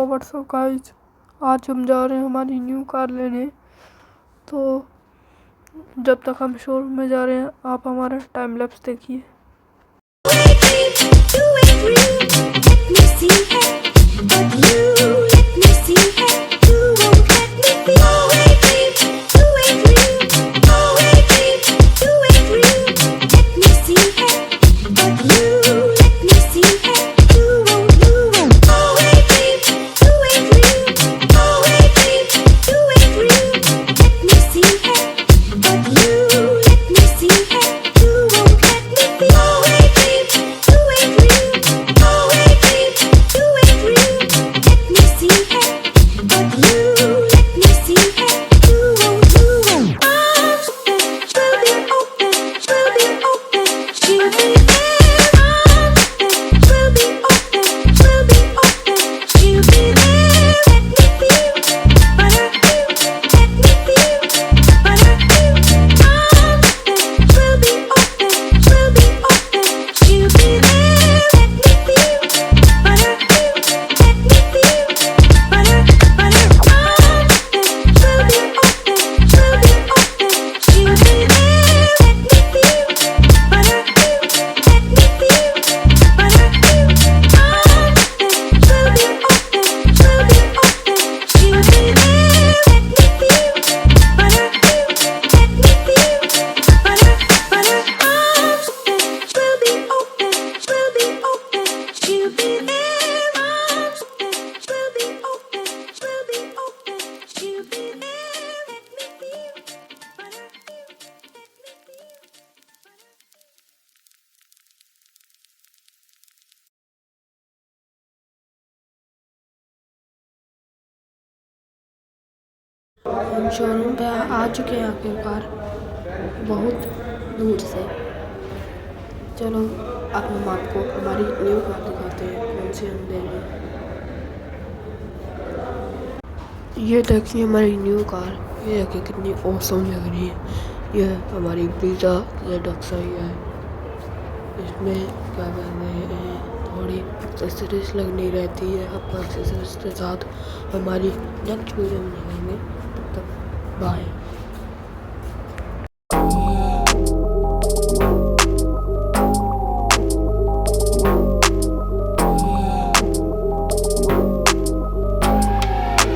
WhatsApp guys, आज हम जा रहे हैं हमारी न्यू कार लेने। तो जब तक हम शोरूम में जा रहे हैं आप हमारा टाइम लैप्स देखिए। हम शोरूम पे आ चुके हैं आखिरकार, बहुत दूर से। चलो अब हम आपको हमारी न्यू कार दिखाते हैं कौन सी हम लेंगे। ये देखिए हमारी न्यू कार, ये देखिए कितनी औसम लग रही है। ये हमारी ब्रीजा ZXi है। इसमें क्या कहते हैं, थोड़ी एक्सेसरीज लगनी रहती है। आपको एक्सेसरीज के साथ हमारी नेक्स्ट वीडियो में मिलेंगे। तब तक बाय।